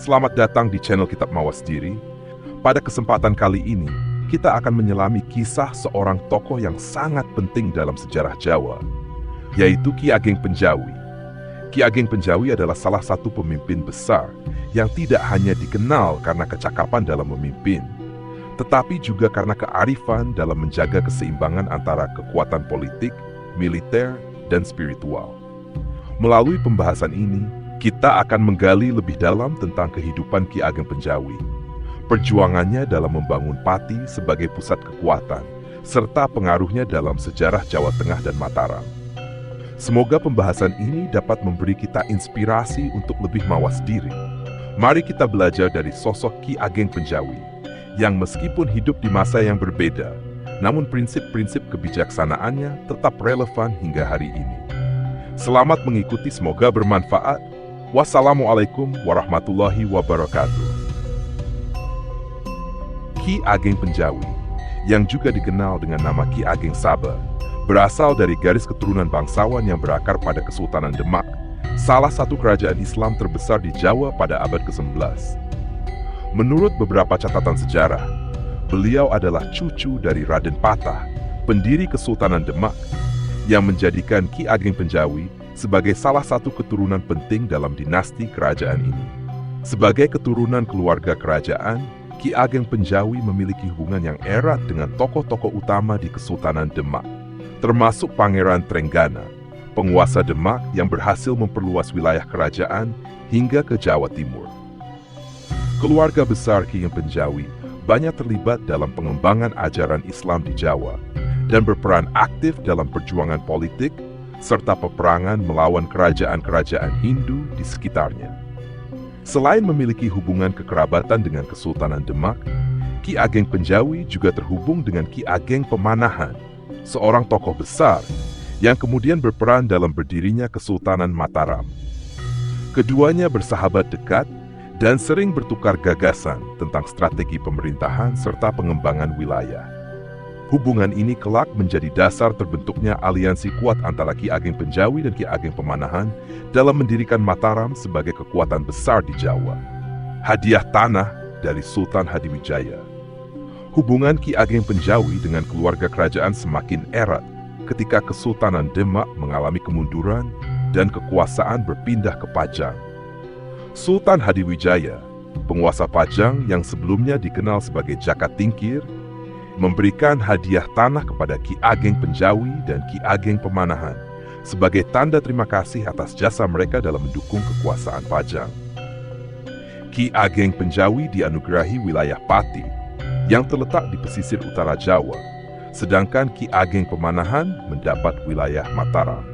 Selamat datang di channel Kitab Mawas Diri. Pada kesempatan kali ini, kita akan menyelami kisah seorang tokoh yang sangat penting dalam sejarah Jawa, yaitu Ki Ageng Penjawi. Ki Ageng Penjawi adalah salah satu pemimpin besar yang tidak hanya dikenal karena kecakapan dalam memimpin, tetapi juga karena kearifan dalam menjaga keseimbangan antara kekuatan politik, militer, dan spiritual. Melalui pembahasan ini, kita akan menggali lebih dalam tentang kehidupan Ki Ageng Penjawi, perjuangannya dalam membangun Pati sebagai pusat kekuatan, serta pengaruhnya dalam sejarah Jawa Tengah dan Mataram. Semoga pembahasan ini dapat memberi kita inspirasi untuk lebih mawas diri. Mari kita belajar dari sosok Ki Ageng Penjawi, yang meskipun hidup di masa yang berbeda, namun prinsip-prinsip kebijaksanaannya tetap relevan hingga hari ini. Selamat mengikuti, semoga bermanfaat. Wassalamualaikum warahmatullahi wabarakatuh. Ki Ageng Penjawi, yang juga dikenal dengan nama Ki Ageng Saba, berasal dari garis keturunan bangsawan yang berakar pada Kesultanan Demak, salah satu kerajaan Islam terbesar di Jawa pada abad ke-11. Menurut beberapa catatan sejarah, beliau adalah cucu dari Raden Patah, pendiri Kesultanan Demak, yang menjadikan Ki Ageng Penjawi sebagai salah satu keturunan penting dalam dinasti kerajaan ini. Sebagai keturunan keluarga kerajaan, Ki Ageng Penjawi memiliki hubungan yang erat dengan tokoh-tokoh utama di Kesultanan Demak, termasuk Pangeran Trenggana, penguasa Demak yang berhasil memperluas wilayah kerajaan hingga ke Jawa Timur. Keluarga besar Ki Ageng Penjawi banyak terlibat dalam pengembangan ajaran Islam di Jawa dan berperan aktif dalam perjuangan politik serta peperangan melawan kerajaan-kerajaan Hindu di sekitarnya. Selain memiliki hubungan kekerabatan dengan Kesultanan Demak, Ki Ageng Penjawi juga terhubung dengan Ki Ageng Pemanahan, seorang tokoh besar yang kemudian berperan dalam berdirinya Kesultanan Mataram. Keduanya bersahabat dekat dan sering bertukar gagasan tentang strategi pemerintahan serta pengembangan wilayah. Hubungan ini kelak menjadi dasar terbentuknya aliansi kuat antara Ki Ageng Penjawi dan Ki Ageng Pemanahan dalam mendirikan Mataram sebagai kekuatan besar di Jawa. Hadiah tanah dari Sultan Hadiwijaya. Hubungan Ki Ageng Penjawi dengan keluarga kerajaan semakin erat ketika Kesultanan Demak mengalami kemunduran dan kekuasaan berpindah ke Pajang. Sultan Hadiwijaya, penguasa Pajang yang sebelumnya dikenal sebagai Jaka Tingkir, memberikan hadiah tanah kepada Ki Ageng Penjawi dan Ki Ageng Pemanahan sebagai tanda terima kasih atas jasa mereka dalam mendukung kekuasaan Pajang. Ki Ageng Penjawi dianugerahi wilayah Pati yang terletak di pesisir utara Jawa, sedangkan Ki Ageng Pemanahan mendapat wilayah Mataram.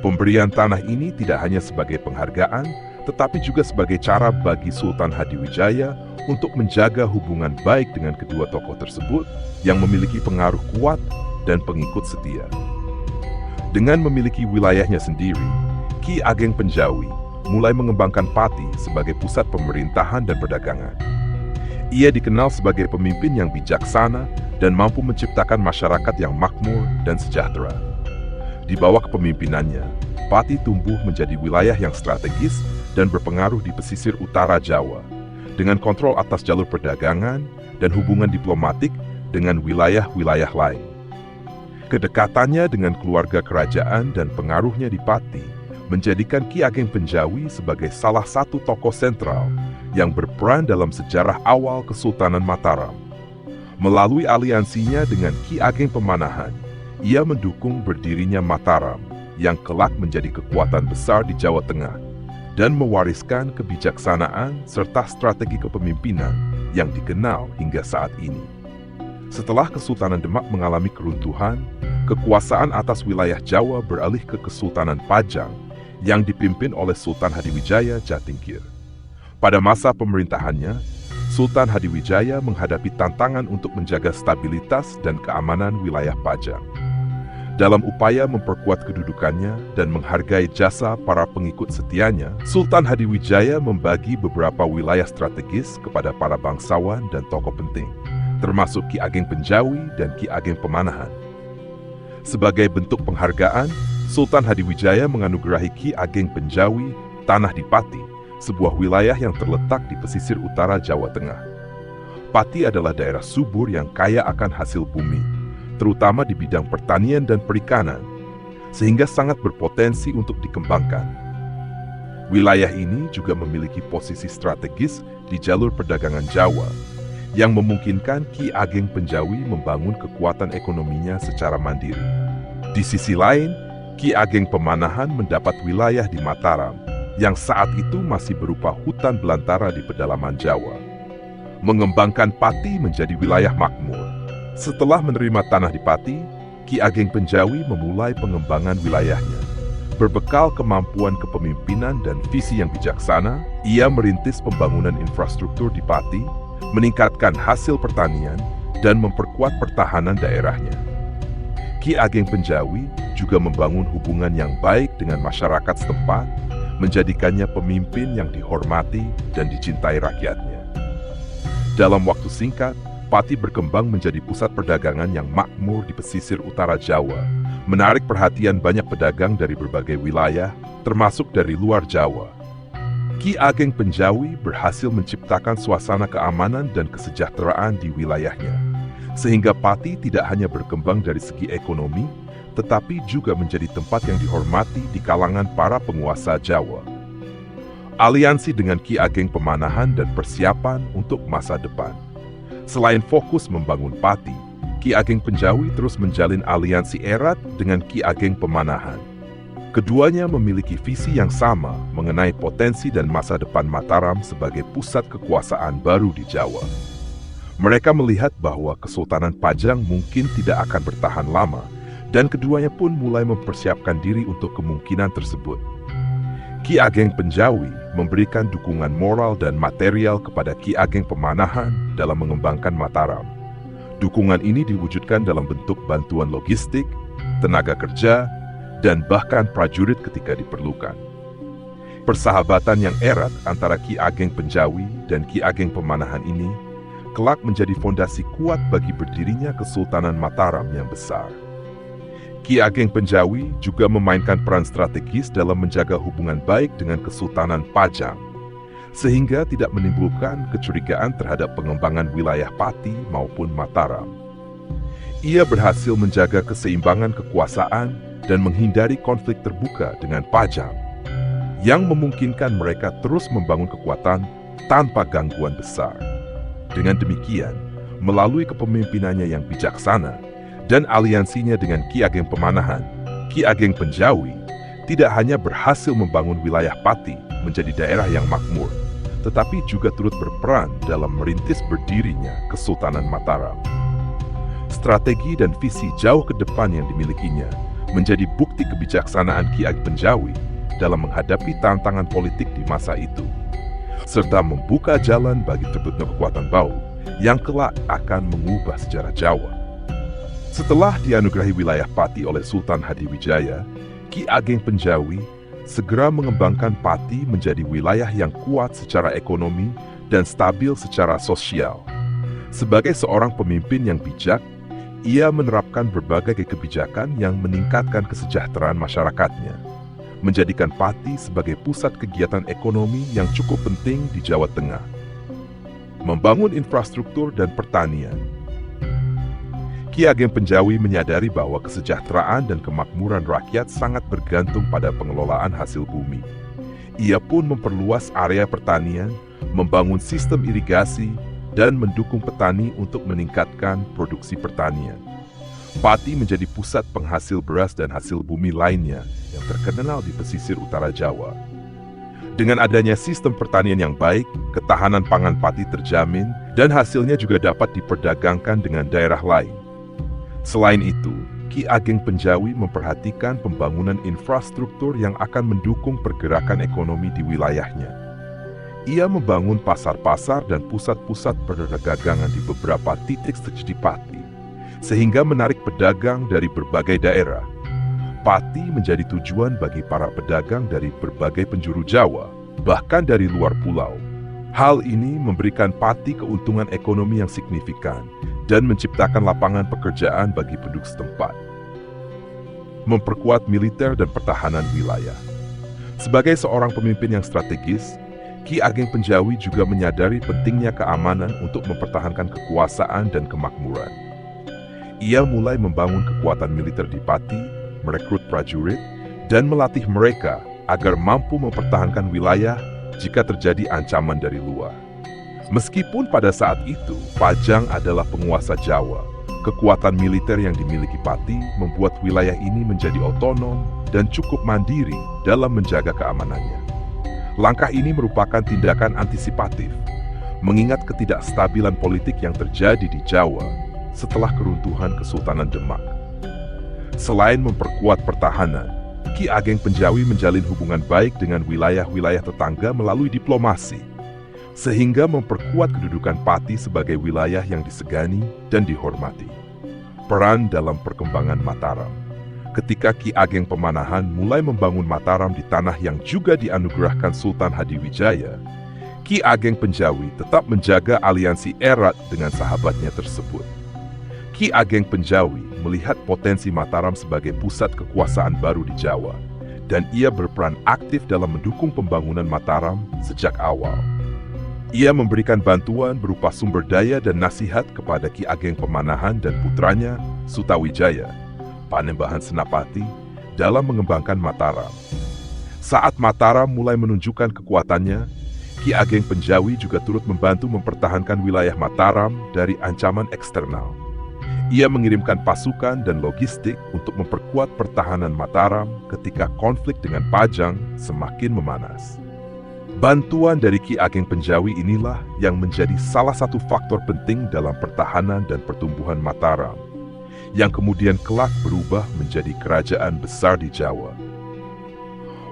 Pemberian tanah ini tidak hanya sebagai penghargaan, tetapi juga sebagai cara bagi Sultan Hadiwijaya untuk menjaga hubungan baik dengan kedua tokoh tersebut yang memiliki pengaruh kuat dan pengikut setia. Dengan memiliki wilayahnya sendiri, Ki Ageng Penjawi mulai mengembangkan Pati sebagai pusat pemerintahan dan perdagangan. Ia dikenal sebagai pemimpin yang bijaksana dan mampu menciptakan masyarakat yang makmur dan sejahtera. Di bawah kepemimpinannya, Pati tumbuh menjadi wilayah yang strategis dan berpengaruh di pesisir utara Jawa, dengan kontrol atas jalur perdagangan dan hubungan diplomatik dengan wilayah-wilayah lain. Kedekatannya dengan keluarga kerajaan dan pengaruhnya di Pati menjadikan Ki Ageng Penjawi sebagai salah satu tokoh sentral yang berperan dalam sejarah awal Kesultanan Mataram. Melalui aliansinya dengan Ki Ageng Pemanahan, ia mendukung berdirinya Mataram yang kelak menjadi kekuatan besar di Jawa Tengah dan mewariskan kebijaksanaan serta strategi kepemimpinan yang dikenal hingga saat ini. Setelah Kesultanan Demak mengalami keruntuhan, kekuasaan atas wilayah Jawa beralih ke Kesultanan Pajang yang dipimpin oleh Sultan Hadiwijaya Jatingkir. Pada masa pemerintahannya, Sultan Hadiwijaya menghadapi tantangan untuk menjaga stabilitas dan keamanan wilayah Pajang. Dalam upaya memperkuat kedudukannya dan menghargai jasa para pengikut setianya, Sultan Hadiwijaya membagi beberapa wilayah strategis kepada para bangsawan dan tokoh penting, termasuk Ki Ageng Penjawi dan Ki Ageng Pemanahan. Sebagai bentuk penghargaan, Sultan Hadiwijaya menganugerahi Ki Ageng Penjawi tanah di Pati sebuah wilayah yang terletak di pesisir utara Jawa Tengah. Pati adalah daerah subur yang kaya akan hasil bumi, terutama di bidang pertanian dan perikanan, sehingga sangat berpotensi untuk dikembangkan. Wilayah ini juga memiliki posisi strategis di jalur perdagangan Jawa, yang memungkinkan Ki Ageng Penjawi membangun kekuatan ekonominya secara mandiri. Di sisi lain, Ki Ageng Pemanahan mendapat wilayah di Mataram, yang saat itu masih berupa hutan belantara di pedalaman Jawa. Mengembangkan Pati menjadi wilayah makmur. Setelah menerima tanah di Pati, Ki Ageng Penjawi memulai pengembangan wilayahnya. Berbekal kemampuan kepemimpinan dan visi yang bijaksana, ia merintis pembangunan infrastruktur di Pati, meningkatkan hasil pertanian, dan memperkuat pertahanan daerahnya. Ki Ageng Penjawi juga membangun hubungan yang baik dengan masyarakat setempat, menjadikannya pemimpin yang dihormati dan dicintai rakyatnya. Dalam waktu singkat, Pati berkembang menjadi pusat perdagangan yang makmur di pesisir utara Jawa, menarik perhatian banyak pedagang dari berbagai wilayah, termasuk dari luar Jawa. Ki Ageng Penjawi berhasil menciptakan suasana keamanan dan kesejahteraan di wilayahnya, sehingga Pati tidak hanya berkembang dari segi ekonomi, tetapi juga menjadi tempat yang dihormati di kalangan para penguasa Jawa. Aliansi dengan Ki Ageng Pemanahan dan persiapan untuk masa depan. Selain fokus membangun Pati, Ki Ageng Penjawi terus menjalin aliansi erat dengan Ki Ageng Pemanahan. Keduanya memiliki visi yang sama mengenai potensi dan masa depan Mataram sebagai pusat kekuasaan baru di Jawa. Mereka melihat bahwa Kesultanan Pajang mungkin tidak akan bertahan lama, dan keduanya pun mulai mempersiapkan diri untuk kemungkinan tersebut. Ki Ageng Penjawi memberikan dukungan moral dan material kepada Ki Ageng Pemanahan dalam mengembangkan Mataram. Dukungan ini diwujudkan dalam bentuk bantuan logistik, tenaga kerja, dan bahkan prajurit ketika diperlukan. Persahabatan yang erat antara Ki Ageng Penjawi dan Ki Ageng Pemanahan ini kelak menjadi fondasi kuat bagi berdirinya Kesultanan Mataram yang besar. Ki Ageng Penjawi juga memainkan peran strategis dalam menjaga hubungan baik dengan Kesultanan Pajang, sehingga tidak menimbulkan kecurigaan terhadap pengembangan wilayah Pati maupun Mataram. Ia berhasil menjaga keseimbangan kekuasaan dan menghindari konflik terbuka dengan Pajang, yang memungkinkan mereka terus membangun kekuatan tanpa gangguan besar. Dengan demikian, melalui kepemimpinannya yang bijaksana dan aliansinya dengan Ki Ageng Pemanahan, Ki Ageng Penjawi tidak hanya berhasil membangun wilayah Pati menjadi daerah yang makmur, tetapi juga turut berperan dalam merintis berdirinya Kesultanan Mataram. Strategi dan visi jauh ke depan yang dimilikinya menjadi bukti kebijaksanaan Ki Ageng Penjawi dalam menghadapi tantangan politik di masa itu, serta membuka jalan bagi terbentuknya kekuatan baru yang kelak akan mengubah sejarah Jawa. Setelah dianugerahi wilayah Pati oleh Sultan Hadiwijaya, Ki Ageng Penjawi segera mengembangkan Pati menjadi wilayah yang kuat secara ekonomi dan stabil secara sosial. Sebagai seorang pemimpin yang bijak, ia menerapkan berbagai kebijakan yang meningkatkan kesejahteraan masyarakatnya, menjadikan Pati sebagai pusat kegiatan ekonomi yang cukup penting di Jawa Tengah. Membangun infrastruktur dan pertanian. Ki Ageng Penjawi menyadari bahwa kesejahteraan dan kemakmuran rakyat sangat bergantung pada pengelolaan hasil bumi. Ia pun memperluas area pertanian, membangun sistem irigasi, dan mendukung petani untuk meningkatkan produksi pertanian. Pati menjadi pusat penghasil beras dan hasil bumi lainnya yang terkenal di pesisir utara Jawa. Dengan adanya sistem pertanian yang baik, ketahanan pangan Pati terjamin, dan hasilnya juga dapat diperdagangkan dengan daerah lain. Selain itu, Ki Ageng Penjawi memperhatikan pembangunan infrastruktur yang akan mendukung pergerakan ekonomi di wilayahnya. Ia membangun pasar-pasar dan pusat-pusat perdagangan di beberapa titik di Pati, sehingga menarik pedagang dari berbagai daerah. Pati menjadi tujuan bagi para pedagang dari berbagai penjuru Jawa, bahkan dari luar pulau. Hal ini memberikan Pati keuntungan ekonomi yang signifikan dan menciptakan lapangan pekerjaan bagi penduduk setempat. Memperkuat militer dan pertahanan wilayah. Sebagai seorang pemimpin yang strategis, Ki Ageng Penjawi juga menyadari pentingnya keamanan untuk mempertahankan kekuasaan dan kemakmuran. Ia mulai membangun kekuatan militer di Pati, merekrut prajurit, dan melatih mereka agar mampu mempertahankan wilayah jika terjadi ancaman dari luar. Meskipun pada saat itu Pajang adalah penguasa Jawa, kekuatan militer yang dimiliki Pati membuat wilayah ini menjadi otonom dan cukup mandiri dalam menjaga keamanannya. Langkah ini merupakan tindakan antisipatif, mengingat ketidakstabilan politik yang terjadi di Jawa setelah keruntuhan Kesultanan Demak. Selain memperkuat pertahanan, Ki Ageng Penjawi menjalin hubungan baik dengan wilayah-wilayah tetangga melalui diplomasi, sehingga memperkuat kedudukan Pati sebagai wilayah yang disegani dan dihormati. Peran dalam perkembangan Mataram. Ketika Ki Ageng Pemanahan mulai membangun Mataram di tanah yang juga dianugerahkan Sultan Hadiwijaya, Ki Ageng Penjawi tetap menjaga aliansi erat dengan sahabatnya tersebut. Ki Ageng Penjawi melihat potensi Mataram sebagai pusat kekuasaan baru di Jawa, dan ia berperan aktif dalam mendukung pembangunan Mataram sejak awal. Ia memberikan bantuan berupa sumber daya dan nasihat kepada Ki Ageng Pemanahan dan putranya, Sutawijaya, Panembahan Senapati, dalam mengembangkan Mataram. Saat Mataram mulai menunjukkan kekuatannya, Ki Ageng Penjawi juga turut membantu mempertahankan wilayah Mataram dari ancaman eksternal. Ia mengirimkan pasukan dan logistik untuk memperkuat pertahanan Mataram ketika konflik dengan Pajang semakin memanas. Bantuan dari Ki Ageng Penjawi inilah yang menjadi salah satu faktor penting dalam pertahanan dan pertumbuhan Mataram, yang kemudian kelak berubah menjadi kerajaan besar di Jawa.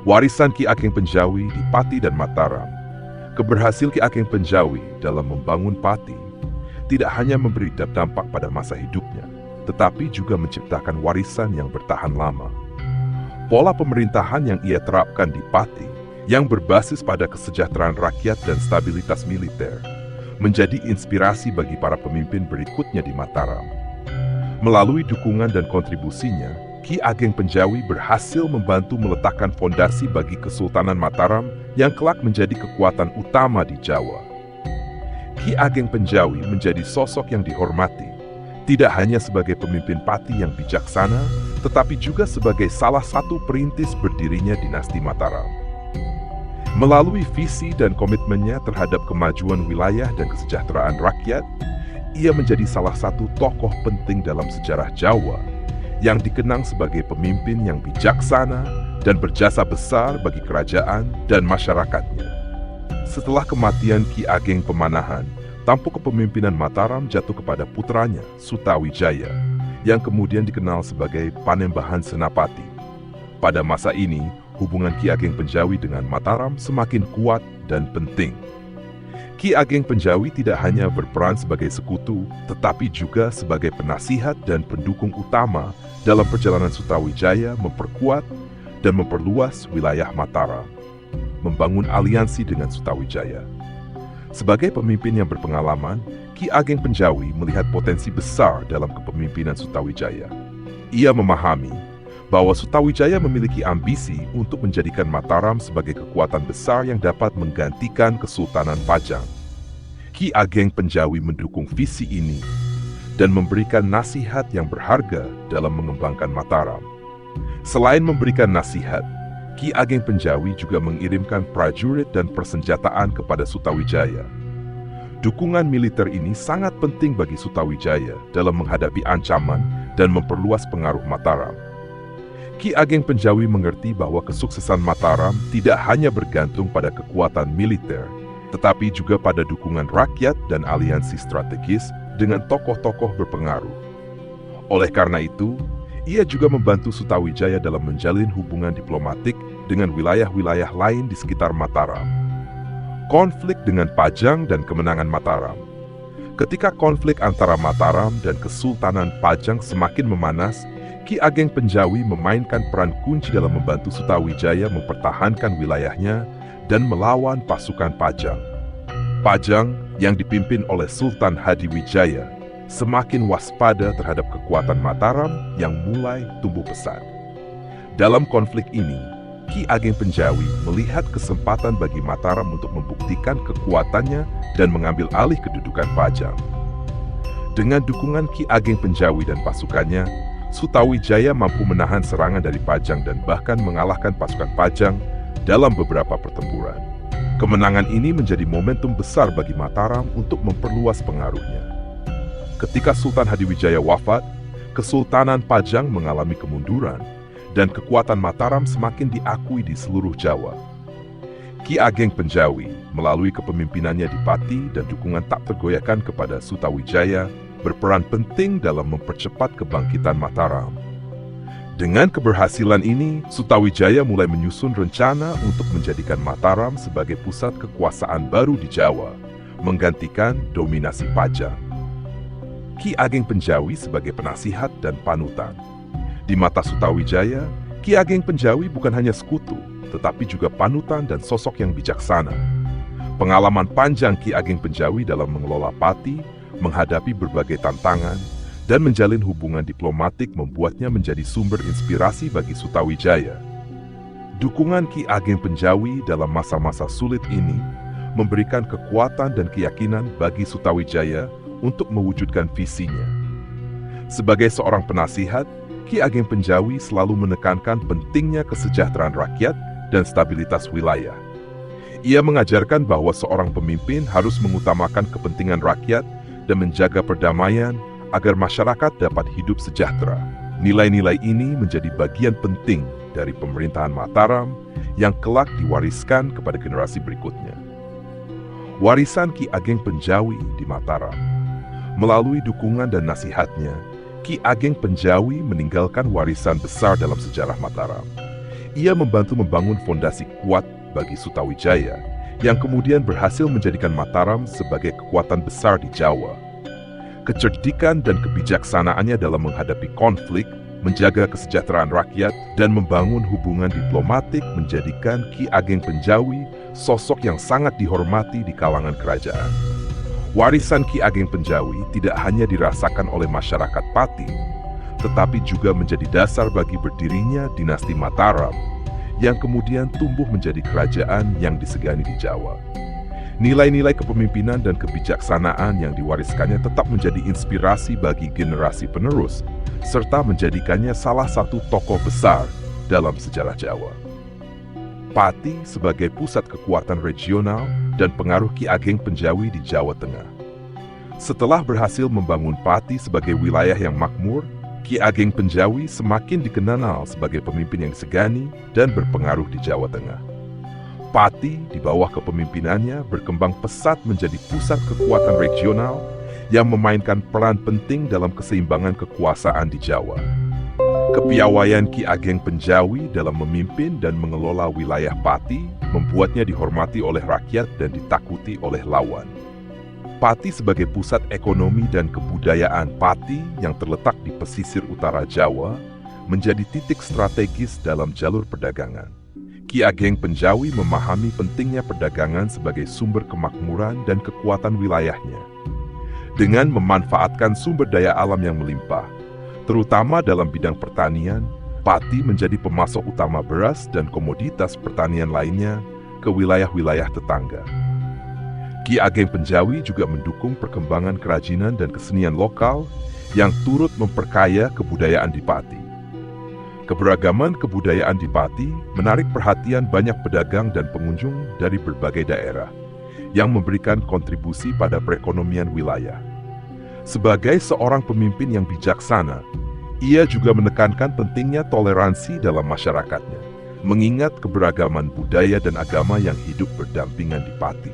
Warisan Ki Ageng Penjawi di Pati dan Mataram. Keberhasilan Ki Ageng Penjawi dalam membangun Pati tidak hanya memberi dampak pada masa hidupnya, tetapi juga menciptakan warisan yang bertahan lama. Pola pemerintahan yang ia terapkan di Pati, yang berbasis pada kesejahteraan rakyat dan stabilitas militer, menjadi inspirasi bagi para pemimpin berikutnya di Mataram. Melalui dukungan dan kontribusinya, Ki Ageng Penjawi berhasil membantu meletakkan fondasi bagi Kesultanan Mataram yang kelak menjadi kekuatan utama di Jawa. Ki Ageng Penjawi menjadi sosok yang dihormati, tidak hanya sebagai pemimpin Pati yang bijaksana, tetapi juga sebagai salah satu perintis berdirinya dinasti Mataram. Melalui visi dan komitmennya terhadap kemajuan wilayah dan kesejahteraan rakyat, ia menjadi salah satu tokoh penting dalam sejarah Jawa yang dikenang sebagai pemimpin yang bijaksana dan berjasa besar bagi kerajaan dan masyarakatnya. Setelah kematian Ki Ageng Pemanahan, tampuk kepemimpinan Mataram jatuh kepada putranya, Sutawijaya, yang kemudian dikenal sebagai Panembahan Senapati. Pada masa ini, hubungan Ki Ageng Penjawi dengan Mataram semakin kuat dan penting. Ki Ageng Penjawi tidak hanya berperan sebagai sekutu, tetapi juga sebagai penasihat dan pendukung utama dalam perjalanan Sutawijaya memperkuat dan memperluas wilayah Mataram, membangun aliansi dengan Sutawijaya. Sebagai pemimpin yang berpengalaman, Ki Ageng Penjawi melihat potensi besar dalam kepemimpinan Sutawijaya. Ia memahami bahwa Sutawijaya memiliki ambisi untuk menjadikan Mataram sebagai kekuatan besar yang dapat menggantikan Kesultanan Pajang. Ki Ageng Penjawi mendukung visi ini dan memberikan nasihat yang berharga dalam mengembangkan Mataram. Selain memberikan nasihat, Ki Ageng Penjawi juga mengirimkan prajurit dan persenjataan kepada Sutawijaya. Dukungan militer ini sangat penting bagi Sutawijaya dalam menghadapi ancaman dan memperluas pengaruh Mataram. Ki Ageng Penjawi mengerti bahwa kesuksesan Mataram tidak hanya bergantung pada kekuatan militer, tetapi juga pada dukungan rakyat dan aliansi strategis dengan tokoh-tokoh berpengaruh. Oleh karena itu, ia juga membantu Sutawijaya dalam menjalin hubungan diplomatik dengan wilayah-wilayah lain di sekitar Mataram. Konflik dengan Pajang dan kemenangan Mataram. Ketika konflik antara Mataram dan Kesultanan Pajang semakin memanas, Ki Ageng Penjawi memainkan peran kunci dalam membantu Sutawijaya mempertahankan wilayahnya dan melawan pasukan Pajang. Pajang yang dipimpin oleh Sultan Hadiwijaya semakin waspada terhadap kekuatan Mataram yang mulai tumbuh pesat. Dalam konflik ini, Ki Ageng Penjawi melihat kesempatan bagi Mataram untuk membuktikan kekuatannya dan mengambil alih kedudukan Pajang. Dengan dukungan Ki Ageng Penjawi dan pasukannya, Sutawijaya mampu menahan serangan dari Pajang dan bahkan mengalahkan pasukan Pajang dalam beberapa pertempuran. Kemenangan ini menjadi momentum besar bagi Mataram untuk memperluas pengaruhnya. Ketika Sultan Hadiwijaya wafat, Kesultanan Pajang mengalami kemunduran dan kekuatan Mataram semakin diakui di seluruh Jawa. Ki Ageng Penjawi melalui kepemimpinannya di Pati dan dukungan tak tergoyahkan kepada Sutawijaya berperan penting dalam mempercepat kebangkitan Mataram. Dengan keberhasilan ini, Sutawijaya mulai menyusun rencana untuk menjadikan Mataram sebagai pusat kekuasaan baru di Jawa, menggantikan dominasi Pajang. Ki Ageng Penjawi sebagai penasihat dan panutan. Di mata Sutawijaya, Ki Ageng Penjawi bukan hanya sekutu, tetapi juga panutan dan sosok yang bijaksana. Pengalaman panjang Ki Ageng Penjawi dalam mengelola Pati, menghadapi berbagai tantangan, dan menjalin hubungan diplomatik membuatnya menjadi sumber inspirasi bagi Sutawijaya. Dukungan Ki Ageng Penjawi dalam masa-masa sulit ini memberikan kekuatan dan keyakinan bagi Sutawijaya untuk mewujudkan visinya. Sebagai seorang penasihat, Ki Ageng Penjawi selalu menekankan pentingnya kesejahteraan rakyat dan stabilitas wilayah. Ia mengajarkan bahwa seorang pemimpin harus mengutamakan kepentingan rakyat dan menjaga perdamaian agar masyarakat dapat hidup sejahtera. Nilai-nilai ini menjadi bagian penting dari pemerintahan Mataram yang kelak diwariskan kepada generasi berikutnya. Warisan Ki Ageng Penjawi di Mataram. Melalui dukungan dan nasihatnya, Ki Ageng Penjawi meninggalkan warisan besar dalam sejarah Mataram. Ia membantu membangun fondasi kuat bagi Sutawijaya, yang kemudian berhasil menjadikan Mataram sebagai kekuatan besar di Jawa. Kecerdikan dan kebijaksanaannya dalam menghadapi konflik, menjaga kesejahteraan rakyat, dan membangun hubungan diplomatik menjadikan Ki Ageng Penjawi sosok yang sangat dihormati di kalangan kerajaan. Warisan Ki Ageng Penjawi tidak hanya dirasakan oleh masyarakat Pati, tetapi juga menjadi dasar bagi berdirinya dinasti Mataram, yang kemudian tumbuh menjadi kerajaan yang disegani di Jawa. Nilai-nilai kepemimpinan dan kebijaksanaan yang diwariskannya tetap menjadi inspirasi bagi generasi penerus, serta menjadikannya salah satu tokoh besar dalam sejarah Jawa. Pati sebagai pusat kekuatan regional dan pengaruh Ki Ageng Penjawi di Jawa Tengah. Setelah berhasil membangun Pati sebagai wilayah yang makmur, Ki Ageng Penjawi semakin dikenal sebagai pemimpin yang disegani dan berpengaruh di Jawa Tengah. Pati di bawah kepemimpinannya berkembang pesat menjadi pusat kekuatan regional yang memainkan peran penting dalam keseimbangan kekuasaan di Jawa. Kepiawaian Ki Ageng Penjawi dalam memimpin dan mengelola wilayah Pati membuatnya dihormati oleh rakyat dan ditakuti oleh lawan. Pati sebagai pusat ekonomi dan kebudayaan Pati yang terletak di pesisir utara Jawa menjadi titik strategis dalam jalur perdagangan. Ki Ageng Penjawi memahami pentingnya perdagangan sebagai sumber kemakmuran dan kekuatan wilayahnya. Dengan memanfaatkan sumber daya alam yang melimpah, terutama dalam bidang pertanian, Pati menjadi pemasok utama beras dan komoditas pertanian lainnya ke wilayah-wilayah tetangga. Ki Ageng Penjawi juga mendukung perkembangan kerajinan dan kesenian lokal yang turut memperkaya kebudayaan di Pati. Keberagaman kebudayaan di Pati menarik perhatian banyak pedagang dan pengunjung dari berbagai daerah yang memberikan kontribusi pada perekonomian wilayah. Sebagai seorang pemimpin yang bijaksana, ia juga menekankan pentingnya toleransi dalam masyarakatnya, mengingat keberagaman budaya dan agama yang hidup berdampingan di Pati.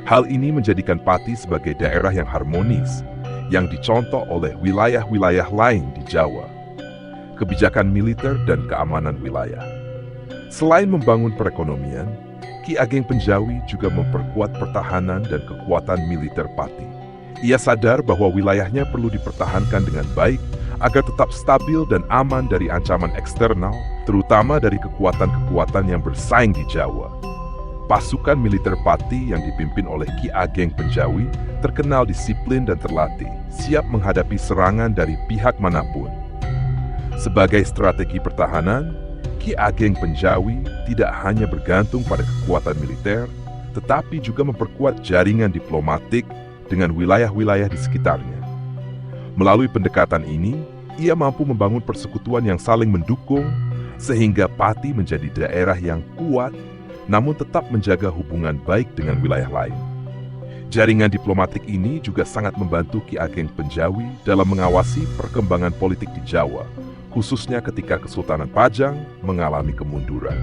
Hal ini menjadikan Pati sebagai daerah yang harmonis, yang dicontoh oleh wilayah-wilayah lain di Jawa. Kebijakan militer dan keamanan wilayah. Selain membangun perekonomian, Ki Ageng Penjawi juga memperkuat pertahanan dan kekuatan militer Pati. Ia sadar bahwa wilayahnya perlu dipertahankan dengan baik agar tetap stabil dan aman dari ancaman eksternal, terutama dari kekuatan-kekuatan yang bersaing di Jawa. Pasukan militer Pati yang dipimpin oleh Ki Ageng Penjawi terkenal disiplin dan terlatih, siap menghadapi serangan dari pihak manapun. Sebagai strategi pertahanan, Ki Ageng Penjawi tidak hanya bergantung pada kekuatan militer, tetapi juga memperkuat jaringan diplomatik dengan wilayah-wilayah di sekitarnya. Melalui pendekatan ini, ia mampu membangun persekutuan yang saling mendukung, sehingga Pati menjadi daerah yang kuat, namun tetap menjaga hubungan baik dengan wilayah lain. Jaringan diplomatik ini juga sangat membantu Ki Ageng Penjawi dalam mengawasi perkembangan politik di Jawa, khususnya ketika Kesultanan Pajang mengalami kemunduran.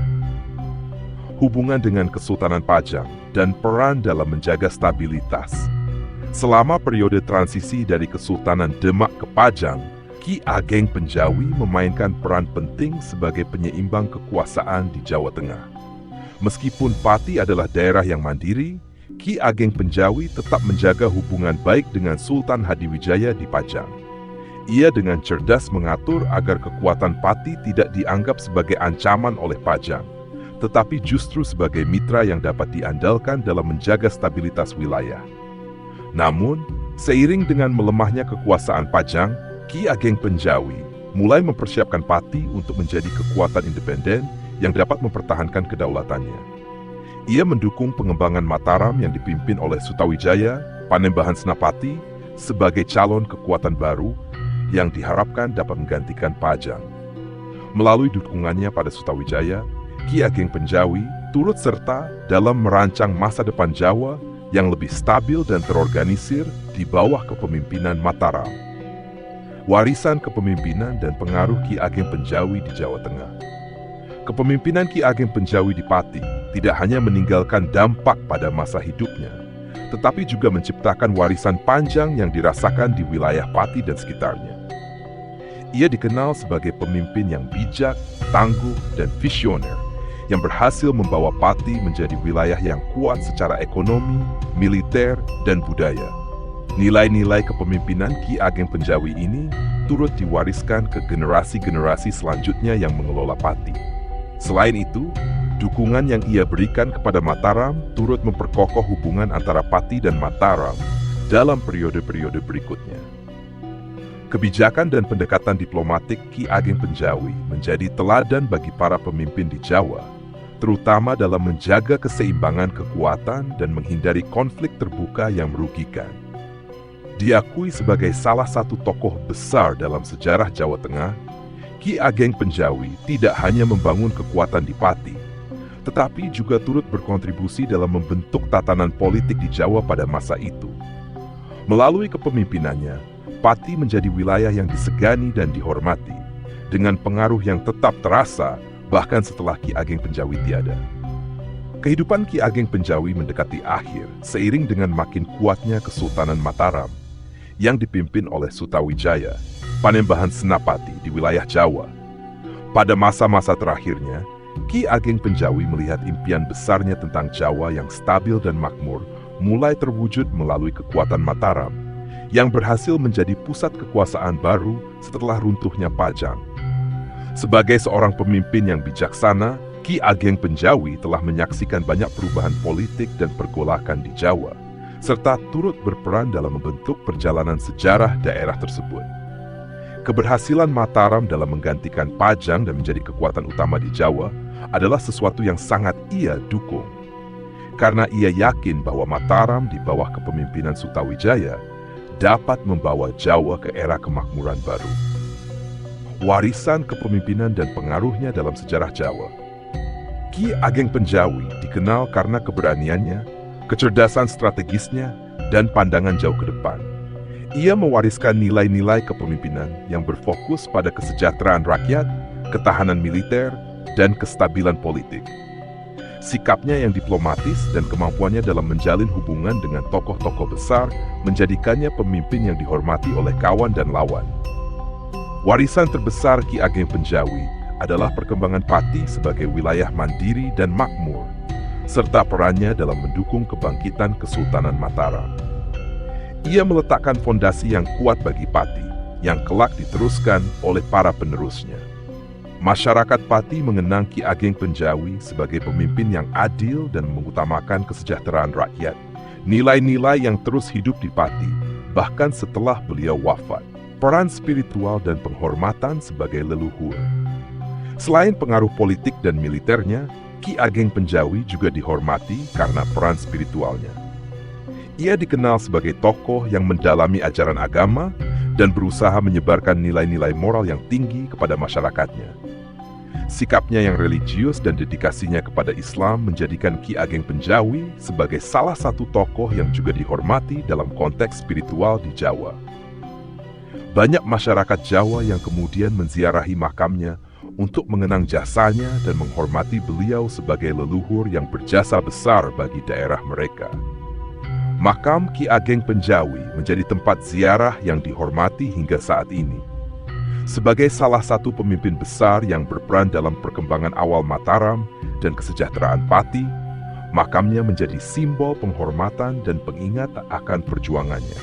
Hubungan dengan Kesultanan Pajang dan peran dalam menjaga stabilitas. Selama periode transisi dari Kesultanan Demak ke Pajang, Ki Ageng Penjawi memainkan peran penting sebagai penyeimbang kekuasaan di Jawa Tengah. Meskipun Pati adalah daerah yang mandiri, Ki Ageng Penjawi tetap menjaga hubungan baik dengan Sultan Hadiwijaya di Pajang. Ia dengan cerdas mengatur agar kekuatan Pati tidak dianggap sebagai ancaman oleh Pajang, tetapi justru sebagai mitra yang dapat diandalkan dalam menjaga stabilitas wilayah. Namun, seiring dengan melemahnya kekuasaan Pajang, Ki Ageng Penjawi mulai mempersiapkan Pati untuk menjadi kekuatan independen yang dapat mempertahankan kedaulatannya. Ia mendukung pengembangan Mataram yang dipimpin oleh Sutawijaya, Panembahan Senapati, sebagai calon kekuatan baru yang diharapkan dapat menggantikan Pajang. Melalui dukungannya pada Sutawijaya, Ki Ageng Penjawi turut serta dalam merancang masa depan Jawa yang lebih stabil dan terorganisir di bawah kepemimpinan Mataram. Warisan kepemimpinan dan pengaruh Ki Ageng Penjawi di Jawa Tengah. Kepemimpinan Ki Ageng Penjawi di Pati tidak hanya meninggalkan dampak pada masa hidupnya, tetapi juga menciptakan warisan panjang yang dirasakan di wilayah Pati dan sekitarnya. Ia dikenal sebagai pemimpin yang bijak, tangguh, dan visioner, yang berhasil membawa Pati menjadi wilayah yang kuat secara ekonomi, militer, dan budaya. Nilai-nilai kepemimpinan Ki Ageng Penjawi ini turut diwariskan ke generasi-generasi selanjutnya yang mengelola Pati. Selain itu, dukungan yang ia berikan kepada Mataram turut memperkokoh hubungan antara Pati dan Mataram dalam periode-periode berikutnya. Kebijakan dan pendekatan diplomatik Ki Ageng Penjawi menjadi teladan bagi para pemimpin di Jawa, terutama dalam menjaga keseimbangan kekuatan dan menghindari konflik terbuka yang merugikan. Diakui sebagai salah satu tokoh besar dalam sejarah Jawa Tengah, Ki Ageng Penjawi tidak hanya membangun kekuatan di Pati, tetapi juga turut berkontribusi dalam membentuk tatanan politik di Jawa pada masa itu. Melalui kepemimpinannya, Pati menjadi wilayah yang disegani dan dihormati, dengan pengaruh yang tetap terasa bahkan setelah Ki Ageng Penjawi tiada. Kehidupan Ki Ageng Penjawi mendekati akhir seiring dengan makin kuatnya Kesultanan Mataram, yang dipimpin oleh Sutawijaya, Panembahan Senapati di wilayah Jawa. Pada masa-masa terakhirnya, Ki Ageng Penjawi melihat impian besarnya tentang Jawa yang stabil dan makmur mulai terwujud melalui kekuatan Mataram, yang berhasil menjadi pusat kekuasaan baru setelah runtuhnya Pajang. Sebagai seorang pemimpin yang bijaksana, Ki Ageng Penjawi telah menyaksikan banyak perubahan politik dan pergolakan di Jawa, serta turut berperan dalam membentuk perjalanan sejarah daerah tersebut. Keberhasilan Mataram dalam menggantikan Pajang dan menjadi kekuatan utama di Jawa adalah sesuatu yang sangat ia dukung. Karena ia yakin bahwa Mataram di bawah kepemimpinan Sutawijaya dapat membawa Jawa ke era kemakmuran baru. Warisan kepemimpinan dan pengaruhnya dalam sejarah Jawa. Ki Ageng Penjawi dikenal karena keberaniannya, kecerdasan strategisnya, dan pandangan jauh ke depan. Ia mewariskan nilai-nilai kepemimpinan yang berfokus pada kesejahteraan rakyat, ketahanan militer, dan kestabilan politik. Sikapnya yang diplomatis dan kemampuannya dalam menjalin hubungan dengan tokoh-tokoh besar menjadikannya pemimpin yang dihormati oleh kawan dan lawan. Warisan terbesar Ki Ageng Penjawi adalah perkembangan Pati sebagai wilayah mandiri dan makmur, serta perannya dalam mendukung kebangkitan Kesultanan Mataram. Ia meletakkan fondasi yang kuat bagi Pati, yang kelak diteruskan oleh para penerusnya. Masyarakat Pati mengenang Ki Ageng Penjawi sebagai pemimpin yang adil dan mengutamakan kesejahteraan rakyat, nilai-nilai yang terus hidup di Pati, bahkan setelah beliau wafat. Peran spiritual dan penghormatan sebagai leluhur. Selain pengaruh politik dan militernya, Ki Ageng Penjawi juga dihormati karena peran spiritualnya. Ia dikenal sebagai tokoh yang mendalami ajaran agama dan berusaha menyebarkan nilai-nilai moral yang tinggi kepada masyarakatnya. Sikapnya yang religius dan dedikasinya kepada Islam menjadikan Ki Ageng Penjawi sebagai salah satu tokoh yang juga dihormati dalam konteks spiritual di Jawa. Banyak masyarakat Jawa yang kemudian menziarahi makamnya untuk mengenang jasanya dan menghormati beliau sebagai leluhur yang berjasa besar bagi daerah mereka. Makam Ki Ageng Penjawi menjadi tempat ziarah yang dihormati hingga saat ini. Sebagai salah satu pemimpin besar yang berperan dalam perkembangan awal Mataram dan kesejahteraan Pati, makamnya menjadi simbol penghormatan dan pengingat akan perjuangannya.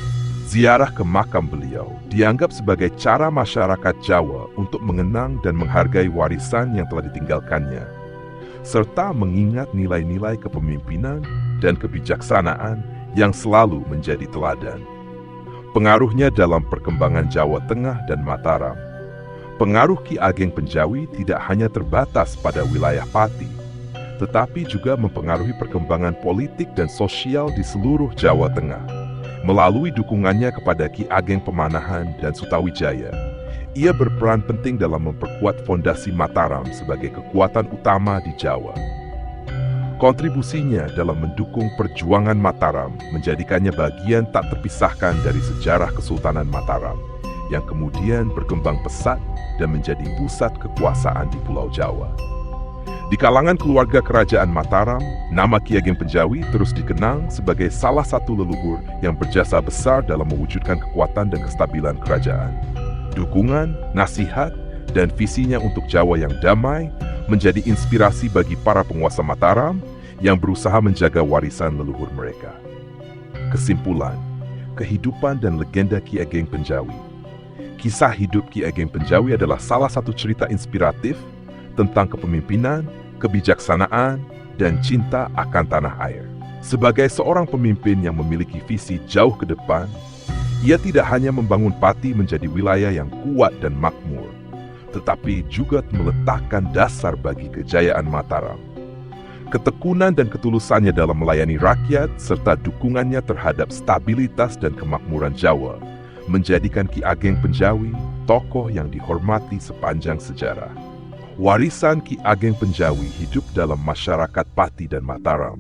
Ziarah ke makam beliau dianggap sebagai cara masyarakat Jawa untuk mengenang dan menghargai warisan yang telah ditinggalkannya, serta mengingat nilai-nilai kepemimpinan dan kebijaksanaan yang selalu menjadi teladan. Pengaruhnya dalam perkembangan Jawa Tengah dan Mataram. Pengaruh Ki Ageng Penjawi tidak hanya terbatas pada wilayah Pati, tetapi juga mempengaruhi perkembangan politik dan sosial di seluruh Jawa Tengah. Melalui dukungannya kepada Ki Ageng Pemanahan dan Sutawijaya, ia berperan penting dalam memperkuat fondasi Mataram sebagai kekuatan utama di Jawa. Kontribusinya dalam mendukung perjuangan Mataram menjadikannya bagian tak terpisahkan dari sejarah Kesultanan Mataram, yang kemudian berkembang pesat dan menjadi pusat kekuasaan di Pulau Jawa. Di kalangan keluarga kerajaan Mataram, nama Ki Ageng Penjawi terus dikenang sebagai salah satu leluhur yang berjasa besar dalam mewujudkan kekuatan dan kestabilan kerajaan. Dukungan, nasihat, dan visinya untuk Jawa yang damai menjadi inspirasi bagi para penguasa Mataram yang berusaha menjaga warisan leluhur mereka. Kesimpulan, kehidupan dan legenda Ki Ageng Penjawi. Kisah hidup Ki Ageng Penjawi adalah salah satu cerita inspiratif tentang kepemimpinan, kebijaksanaan, dan cinta akan tanah air. Sebagai seorang pemimpin yang memiliki visi jauh ke depan, ia tidak hanya membangun Pati menjadi wilayah yang kuat dan makmur, tetapi juga meletakkan dasar bagi kejayaan Mataram. Ketekunan dan ketulusannya dalam melayani rakyat serta dukungannya terhadap stabilitas dan kemakmuran Jawa menjadikan Ki Ageng Penjawi tokoh yang dihormati sepanjang sejarah. Warisan Ki Ageng Penjawi hidup dalam masyarakat Pati dan Mataram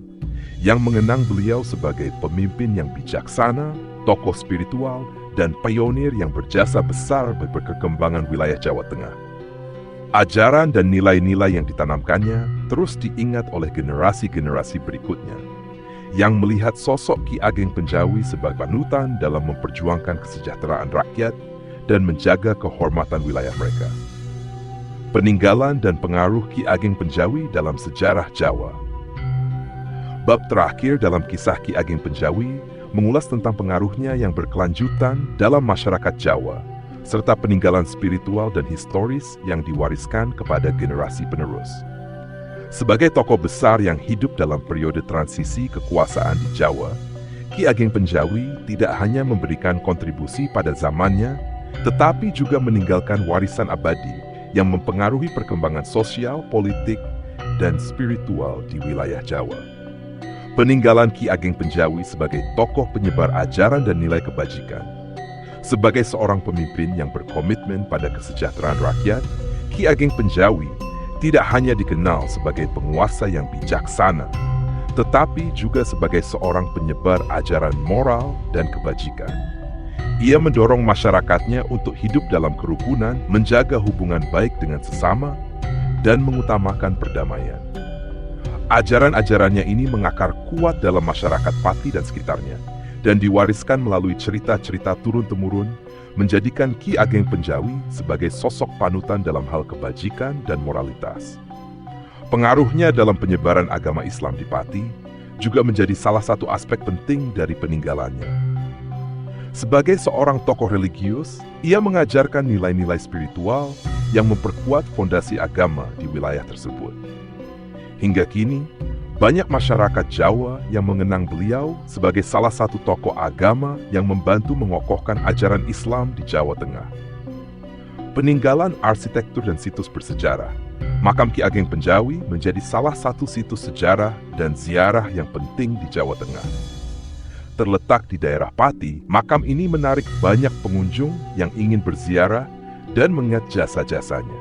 yang mengenang beliau sebagai pemimpin yang bijaksana, tokoh spiritual, dan pionir yang berjasa besar bagi perkembangan wilayah Jawa Tengah. Ajaran dan nilai-nilai yang ditanamkannya terus diingat oleh generasi-generasi berikutnya, yang melihat sosok Ki Ageng Penjawi sebagai panutan dalam memperjuangkan kesejahteraan rakyat dan menjaga kehormatan wilayah mereka. Peninggalan dan pengaruh Ki Ageng Penjawi dalam sejarah Jawa. Bab terakhir dalam kisah Ki Ageng Penjawi mengulas tentang pengaruhnya yang berkelanjutan dalam masyarakat Jawa, serta peninggalan spiritual dan historis yang diwariskan kepada generasi penerus. Sebagai tokoh besar yang hidup dalam periode transisi kekuasaan di Jawa, Ki Ageng Penjawi tidak hanya memberikan kontribusi pada zamannya, tetapi juga meninggalkan warisan abadi yang mempengaruhi perkembangan sosial, politik, dan spiritual di wilayah Jawa. Peninggalan Ki Ageng Penjawi sebagai tokoh penyebar ajaran dan nilai kebajikan. Sebagai seorang pemimpin yang berkomitmen pada kesejahteraan rakyat, Ki Ageng Penjawi tidak hanya dikenal sebagai penguasa yang bijaksana, tetapi juga sebagai seorang penyebar ajaran moral dan kebajikan. Ia mendorong masyarakatnya untuk hidup dalam kerukunan, menjaga hubungan baik dengan sesama, dan mengutamakan perdamaian. Ajaran-ajarannya ini mengakar kuat dalam masyarakat Pati dan sekitarnya, dan diwariskan melalui cerita-cerita turun-temurun, menjadikan Ki Ageng Penjawi sebagai sosok panutan dalam hal kebajikan dan moralitas. Pengaruhnya dalam penyebaran agama Islam di Pati juga menjadi salah satu aspek penting dari peninggalannya. Sebagai seorang tokoh religius, ia mengajarkan nilai-nilai spiritual yang memperkuat fondasi agama di wilayah tersebut. Hingga kini, banyak masyarakat Jawa yang mengenang beliau sebagai salah satu tokoh agama yang membantu mengokohkan ajaran Islam di Jawa Tengah. Peninggalan arsitektur dan situs bersejarah Makam Ki Ageng Penjawi menjadi salah satu situs sejarah dan ziarah yang penting di Jawa Tengah. Terletak di daerah Pati, makam ini menarik banyak pengunjung yang ingin berziarah dan mengingat jasa-jasanya.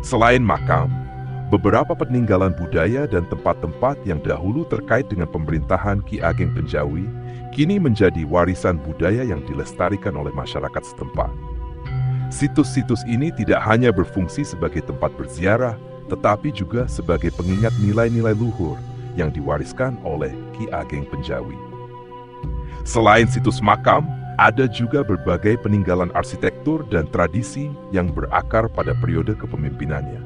Selain makam, beberapa peninggalan budaya dan tempat-tempat yang dahulu terkait dengan pemerintahan Ki Ageng Penjawi kini menjadi warisan budaya yang dilestarikan oleh masyarakat setempat. Situs-situs ini tidak hanya berfungsi sebagai tempat berziarah, tetapi juga sebagai pengingat nilai-nilai luhur yang diwariskan oleh Ki Ageng Penjawi. Selain situs makam, ada juga berbagai peninggalan arsitektur dan tradisi yang berakar pada periode kepemimpinannya.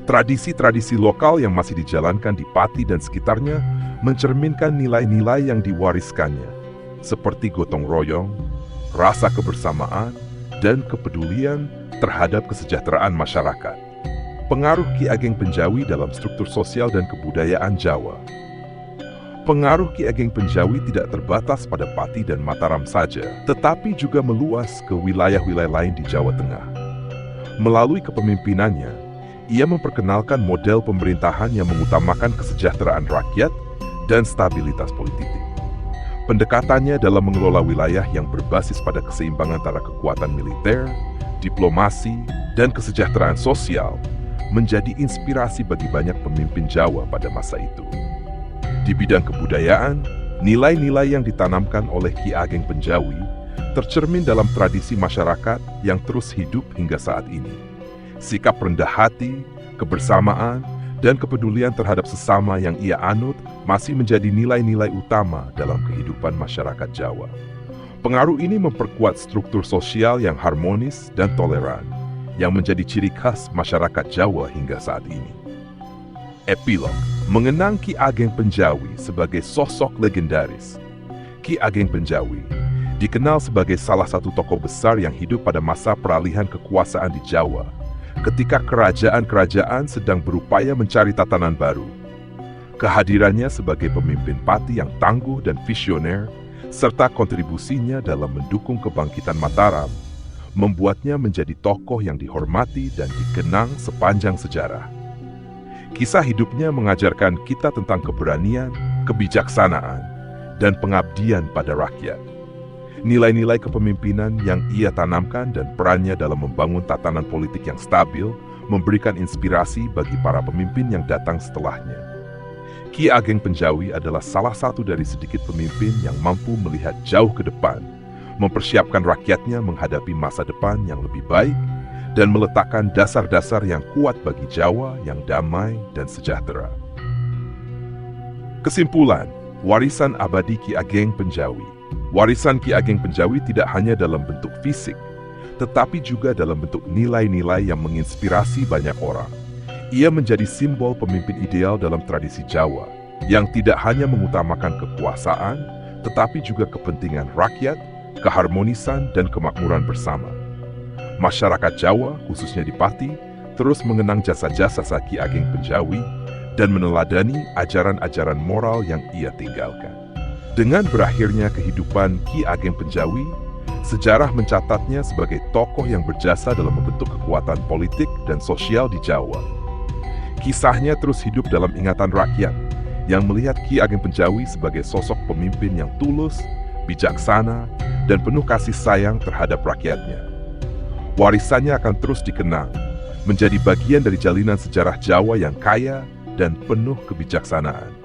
Tradisi-tradisi lokal yang masih dijalankan di Pati dan sekitarnya mencerminkan nilai-nilai yang diwariskannya, seperti gotong royong, rasa kebersamaan, dan kepedulian terhadap kesejahteraan masyarakat. Pengaruh Ki Ageng Penjawi dalam struktur sosial dan kebudayaan Jawa. Pengaruh Ki Ageng Penjawi tidak terbatas pada Pati dan Mataram saja, tetapi juga meluas ke wilayah-wilayah lain di Jawa Tengah. Melalui kepemimpinannya, ia memperkenalkan model pemerintahan yang mengutamakan kesejahteraan rakyat dan stabilitas politik. Pendekatannya dalam mengelola wilayah yang berbasis pada keseimbangan antara kekuatan militer, diplomasi, dan kesejahteraan sosial menjadi inspirasi bagi banyak pemimpin Jawa pada masa itu. Di bidang kebudayaan, nilai-nilai yang ditanamkan oleh Ki Ageng Penjawi tercermin dalam tradisi masyarakat yang terus hidup hingga saat ini. Sikap rendah hati, kebersamaan, dan kepedulian terhadap sesama yang ia anut masih menjadi nilai-nilai utama dalam kehidupan masyarakat Jawa. Pengaruh ini memperkuat struktur sosial yang harmonis dan toleran, yang menjadi ciri khas masyarakat Jawa hingga saat ini. Epilog, mengenang Ki Ageng Penjawi sebagai sosok legendaris. Ki Ageng Penjawi dikenal sebagai salah satu tokoh besar yang hidup pada masa peralihan kekuasaan di Jawa, ketika kerajaan-kerajaan sedang berupaya mencari tatanan baru. Kehadirannya sebagai pemimpin Pati yang tangguh dan visioner, serta kontribusinya dalam mendukung kebangkitan Mataram, membuatnya menjadi tokoh yang dihormati dan dikenang sepanjang sejarah. Kisah hidupnya mengajarkan kita tentang keberanian, kebijaksanaan, dan pengabdian pada rakyat. Nilai-nilai kepemimpinan yang ia tanamkan dan perannya dalam membangun tatanan politik yang stabil memberikan inspirasi bagi para pemimpin yang datang setelahnya. Ki Ageng Penjawi adalah salah satu dari sedikit pemimpin yang mampu melihat jauh ke depan, mempersiapkan rakyatnya menghadapi masa depan yang lebih baik, dan meletakkan dasar-dasar yang kuat bagi Jawa yang damai dan sejahtera. Kesimpulan, warisan abadi Ki Ageng Penjawi. Warisan Ki Ageng Penjawi tidak hanya dalam bentuk fisik, tetapi juga dalam bentuk nilai-nilai yang menginspirasi banyak orang. Ia menjadi simbol pemimpin ideal dalam tradisi Jawa, yang tidak hanya mengutamakan kekuasaan, tetapi juga kepentingan rakyat, keharmonisan, dan kemakmuran bersama. Masyarakat Jawa, khususnya di Pati, terus mengenang jasa-jasa Ki Ageng Penjawi dan meneladani ajaran-ajaran moral yang ia tinggalkan. Dengan berakhirnya kehidupan Ki Ageng Penjawi, sejarah mencatatnya sebagai tokoh yang berjasa dalam membentuk kekuatan politik dan sosial di Jawa. Kisahnya terus hidup dalam ingatan rakyat yang melihat Ki Ageng Penjawi sebagai sosok pemimpin yang tulus, bijaksana, dan penuh kasih sayang terhadap rakyatnya. Warisannya akan terus dikenang, menjadi bagian dari jalinan sejarah Jawa yang kaya dan penuh kebijaksanaan.